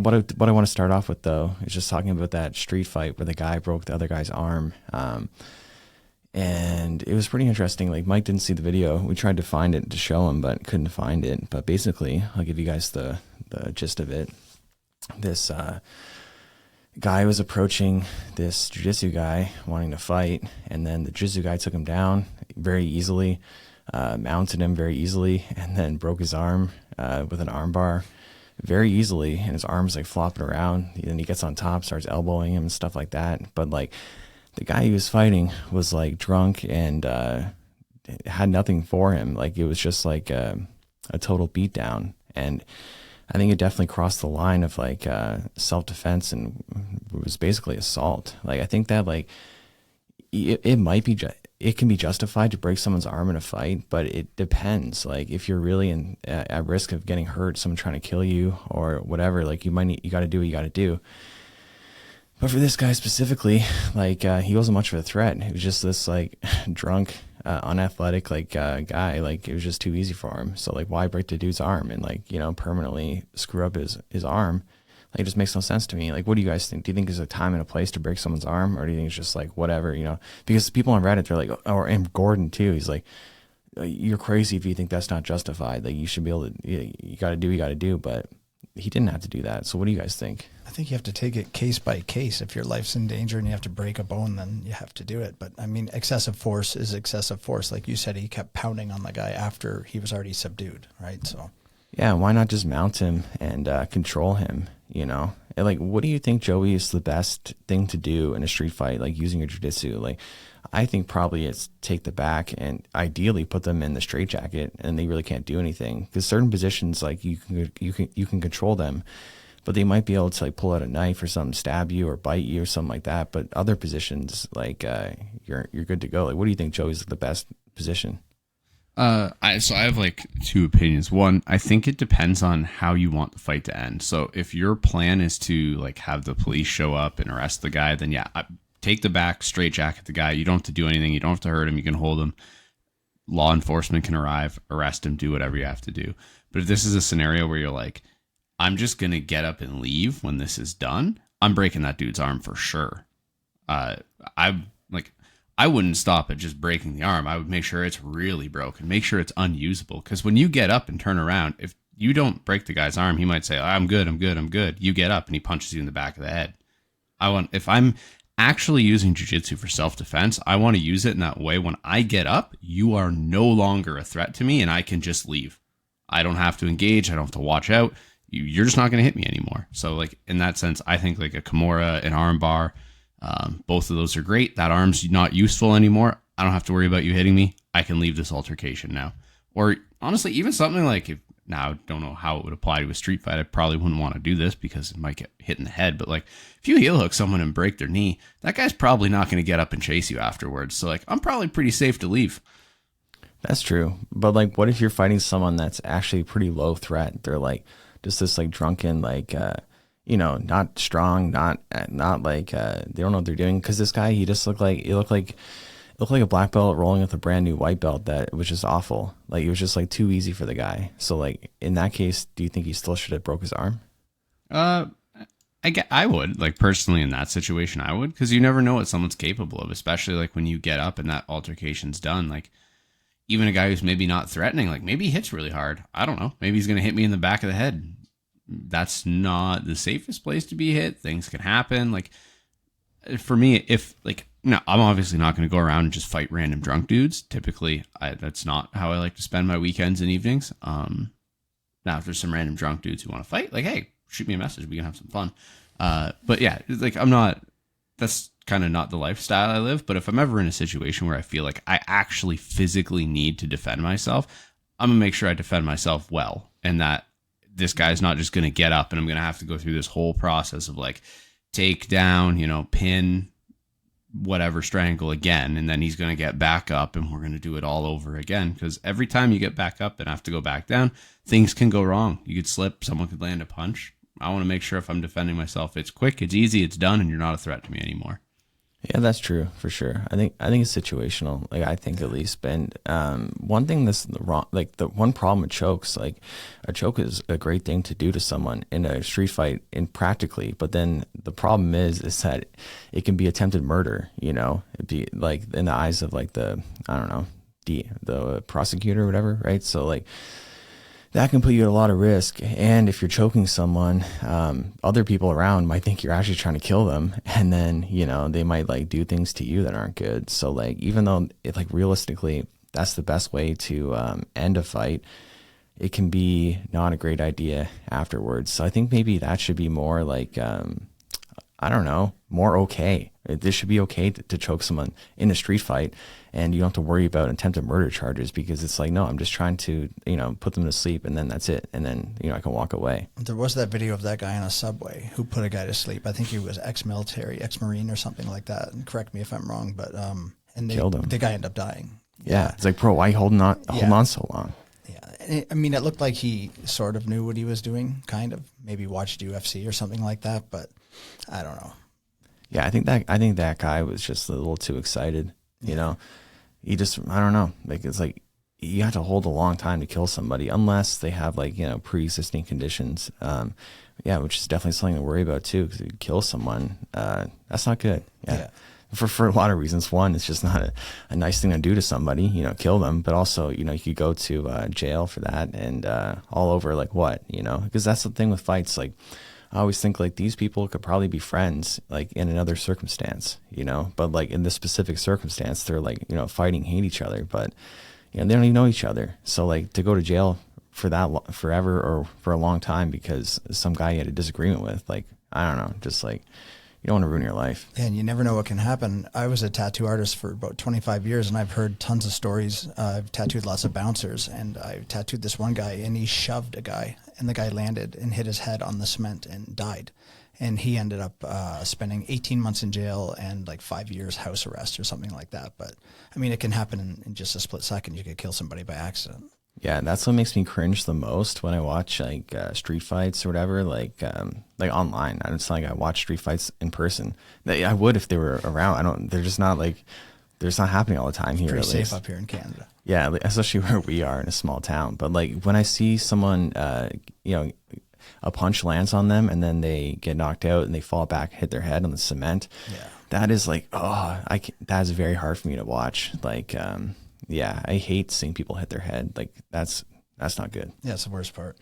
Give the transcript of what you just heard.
what I want to start off with though is just talking about that street fight where the guy broke the other guy's arm. And it was pretty interesting. Like Mike didn't see the video. We tried to find it to show him, but couldn't find it. But basically, I'll give you guys the gist of it. This guy was approaching this jiu-jitsu guy wanting to fight, and then the jiu-jitsu guy took him down very easily, mounted him very easily, and then broke his arm with an arm bar very easily, and his arm's like flopping around. Then he gets on top, starts elbowing him and stuff like that. But like the guy he was fighting was like drunk and had nothing for him. Like it was just like a total beatdown. And I think it definitely crossed the line of like self-defense, and it was basically assault. Like I think that like it might be it can be justified to break someone's arm in a fight, but it depends. Like if you're really at risk of getting hurt, someone trying to kill you or whatever, like you got to do what you got to do. But for this guy specifically, like he wasn't much of a threat. He was just this like drunk, unathletic like guy. Like it was just too easy for him. So like why break the dude's arm and like, you know, permanently screw up his arm? Like it just makes no sense to me. Like what do you guys think? Do you think there's a time and a place to break someone's arm, or do you think it's just like whatever, you know? Because people on Reddit, they're like, and Gordon too, he's like, you're crazy if you think that's not justified. Like you should be able to, you got to do what you got to do. But he didn't have to do that. So what do you guys think? I think you have to take it case by case. If your life's in danger and you have to break a bone, then you have to do it. But I mean, excessive force is excessive force. Like you said, he kept pounding on the guy after he was already subdued, right? So yeah, why not just mount him and control him, you know? And like, what do you think, Joey, is the best thing to do in a street fight, like using your jiu-jitsu? Like, I think probably it's take the back and ideally put them in the straitjacket, and they really can't do anything, because certain positions, like you can control them, but they might be able to like pull out a knife or something, stab you or bite you or something like that. But other positions, like you're good to go. Like, what do you think, Joey's the best position? I have like two opinions. One, I think it depends on how you want the fight to end. So if your plan is to like have the police show up and arrest the guy, then yeah, take the back, straight jacket the guy. You don't have to do anything. You don't have to hurt him. You can hold him. Law enforcement can arrive, arrest him, do whatever you have to do. But if this is a scenario where you're like, I'm just going to get up and leave when this is done, I'm breaking that dude's arm for sure. I wouldn't stop at just breaking the arm. I would make sure it's really broken, make sure it's unusable. Because when you get up and turn around, if you don't break the guy's arm, he might say, I'm good. You get up and he punches you in the back of the head. If I'm actually using jiu-jitsu for self-defense, I want to use it in that way. When I get up, you are no longer a threat to me and I can just leave. I don't have to engage. I don't have to watch out. You're just not going to hit me anymore. So like in that sense, I think like a Kimura, an arm bar, both of those are great. That arm's not useful anymore. I don't have to worry about you hitting me. I can leave this altercation now. Or honestly, even something like now I don't know how it would apply to a street fight. I probably wouldn't want to do this because it might get hit in the head. But like if you heel hook someone and break their knee, that guy's probably not going to get up and chase you afterwards. So like I'm probably pretty safe to leave. That's true. But like, what if you're fighting someone that's actually pretty low threat? They're like just this like drunken, like, you know, not strong, not like, they don't know what they're doing. Cause this guy, he just looked like a black belt rolling with a brand new white belt that was just awful. Like it was just like too easy for the guy. So like in that case, do you think he still should have broke his arm? I would, like personally in that situation, I would, because you never know what someone's capable of, especially like when you get up and that altercation's done. Like even a guy who's maybe not threatening, like maybe he hits really hard. I don't know. Maybe he's going to hit me in the back of the head. That's not the safest place to be hit. Things can happen. Like for me, if like, no, I'm obviously not going to go around and just fight random drunk dudes. Typically, that's not how I like to spend my weekends and evenings. Now, if there's some random drunk dudes who want to fight, like, hey, shoot me a message. We can have some fun. But yeah, like that's kind of not the lifestyle I live. But if I'm ever in a situation where I feel like I actually physically need to defend myself, I'm going to make sure I defend myself well. And that this guy's not just going to get up and I'm going to have to go through this whole process of like take down, pin, whatever, strangle again. And then he's going to get back up and we're going to do it all over again. Because every time you get back up and have to go back down, things can go wrong. You could slip. Someone could land a punch. I want to make sure if I'm defending myself, it's quick, it's easy, it's done, and you're not a threat to me anymore. Yeah, that's true for sure. I think it's situational. Like I think at least, Ben. One thing that's the wrong, like the one problem with chokes, like a choke is a great thing to do to someone in a street fight, in practically. But then the problem is that it can be attempted murder. You know, it'd be like in the eyes of like the I don't know the prosecutor or whatever, right? So like that can put you at a lot of risk. And if you're choking someone, other people around might think you're actually trying to kill them. And then, you know, they might like do things to you that aren't good. So like, even though it like realistically, that's the best way to end a fight, it can be not a great idea afterwards. So I think maybe that should be more like, I don't know, more okay. This should be okay to choke someone in a street fight, and you don't have to worry about attempted murder charges, because it's like, no, I'm just trying to, you know, put them to sleep, and then that's it. And then, you know, I can walk away. There was that video of that guy on a subway who put a guy to sleep. I think he was ex-military, ex-Marine or something like that. And correct me if I'm wrong, but and Killed him. The guy ended up dying. Yeah. It's like, bro, why are you holding on so long? Yeah. And I mean, it looked like he sort of knew what he was doing, kind of. Maybe watched UFC or something like that, but I don't know. Yeah, I think that guy was just a little too excited. You know, he just, I don't know. Like, it's like you have to hold a long time to kill somebody, unless they have like, you know, pre-existing conditions. Yeah, which is definitely something to worry about too, because if you kill someone, that's not good. Yeah. For a lot of reasons. One, it's just not a nice thing to do to somebody, you know, kill them. But also, you know, you could go to jail for that, and all over like what, you know, because that's the thing with fights. Like, I always think like these people could probably be friends like in another circumstance, you know, but like in this specific circumstance, they're like, you know, fighting, hate each other, but you know, they don't even know each other. So like to go to jail for that forever or for a long time because some guy you had a disagreement with, like, I don't know, just like, you don't want to ruin your life. Yeah, and you never know what can happen. I was a tattoo artist for about 25 years, and I've heard tons of stories. I've tattooed lots of bouncers, and I tattooed this one guy, and he shoved a guy, and the guy landed and hit his head on the cement and died. And he ended up spending 18 months in jail and like 5 years house arrest or something like that. But, I mean, it can happen in just a split second. You could kill somebody by accident. Yeah, that's what makes me cringe the most when I watch like street fights or whatever, like online. It's not like I watch street fights in person. I would if they were around. They're just not like, they're just not happening all the time here. Pretty at safe least up here in Canada. Yeah, especially where we are in a small town. But like when I see someone, you know, a punch lands on them and then they get knocked out and they fall back, hit their head on the cement. Yeah, that is like, that is very hard for me to watch. Like, yeah, I hate seeing people hit their head. Like that's not good. Yeah, it's the worst part.